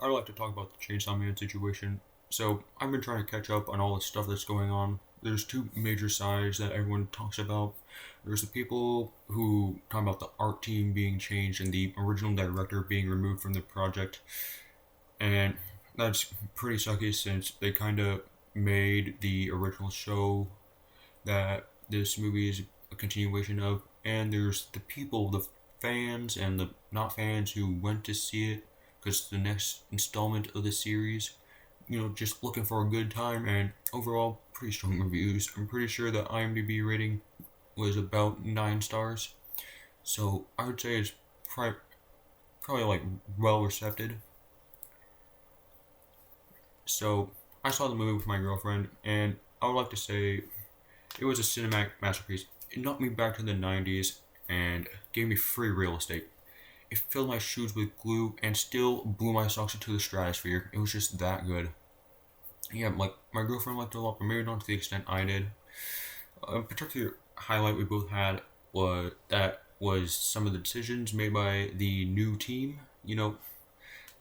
I'd like to talk about the Chainsaw Man situation. So, I've been trying to catch up on all the stuff that's going on. There's two major sides that everyone talks about. There's the people who talk about the art team being changed and the original director being removed from the project. And that's pretty sucky since they kind of made the original show that this movie is a continuation of. And there's the people, the fans and the not fans who went to see it because it's the next installment of the series. Just looking for a good time and overall pretty strong reviews. I'm pretty sure the IMDb rating was about 9 stars. So I would say it's probably like well received. So I saw the movie with my girlfriend and I would like to say it was a cinematic masterpiece. It knocked me back to the 90s and gave me free real estate. It filled my shoes with glue and still blew my socks into the stratosphere. It was just that good. Yeah, like my girlfriend liked it a lot, but maybe not to the extent I did. A particular highlight we both had was some of the decisions made by the new team.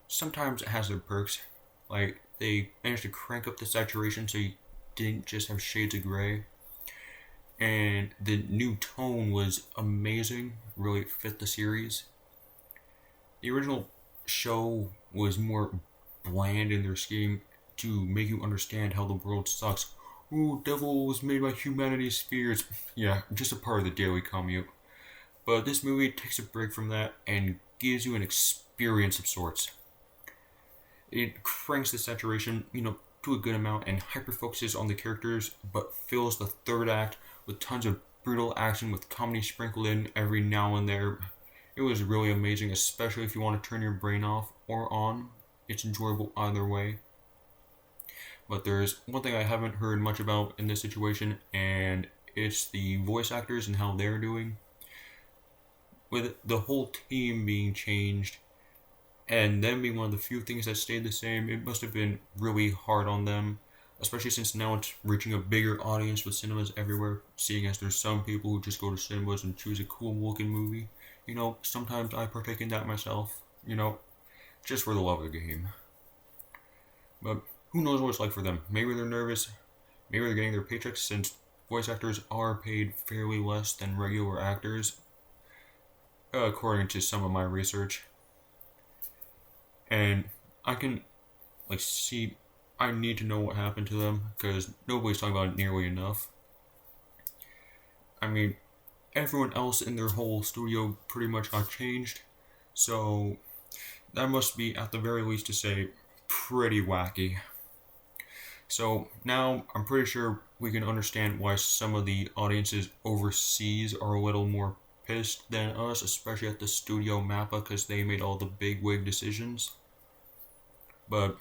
Sometimes it has their perks. Like they managed to crank up the saturation so you didn't just have shades of gray. And the new tone was amazing, really fit the series. The original show was more bland in their scheme to make you understand how the world sucks. Ooh, Devil was made by humanity's fears. Yeah, just a part of the daily commute. But this movie takes a break from that and gives you an experience of sorts. It cranks the saturation, to a good amount and hyper focuses on the characters, but fills the third act with tons of brutal action with comedy sprinkled in every now and there. It was really amazing, especially if you want to turn your brain off or on. It's enjoyable either way. But there's one thing I haven't heard much about in this situation, and it's the voice actors and how they're doing. With the whole team being changed, and them being one of the few things that stayed the same, it must have been really hard on them, especially since now it's reaching a bigger audience with cinemas everywhere, seeing as there's some people who just go to cinemas and choose a cool looking movie. Sometimes I partake in that myself, just for the love of the game. But who knows what it's like for them? Maybe they're nervous, maybe they're getting their paychecks since voice actors are paid fairly less than regular actors, according to some of my research. And I can, see, I need to know what happened to them because nobody's talking about it nearly enough. I mean, everyone else in their whole studio pretty much got changed, so that must be, at the very least to say, pretty wacky. So now I'm pretty sure we can understand why some of the audiences overseas are a little more pissed than us, especially at the studio Mappa because they made all the big wig decisions. But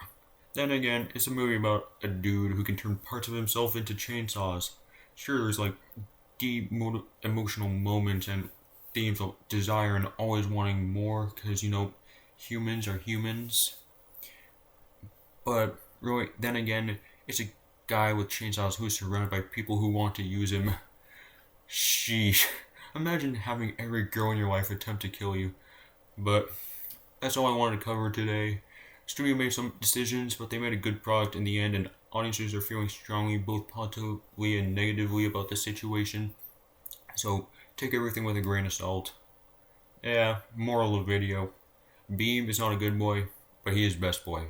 then again, it's a movie about a dude who can turn parts of himself into chainsaws. Sure, there's deep emotional moments and themes of desire and always wanting more because, humans are humans. But really, then again, it's a guy with chainsaws who's surrounded by people who want to use him. Sheesh. Imagine having every girl in your life attempt to kill you. But that's all I wanted to cover today. Studio made some decisions, but they made a good product in the end, and audiences are feeling strongly, both positively and negatively, about the situation. So take everything with a grain of salt. Yeah, moral of the video. Beam is not a good boy, but he is best boy.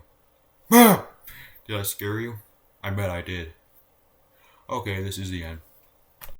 Did I scare you? I bet I did. Okay, this is the end.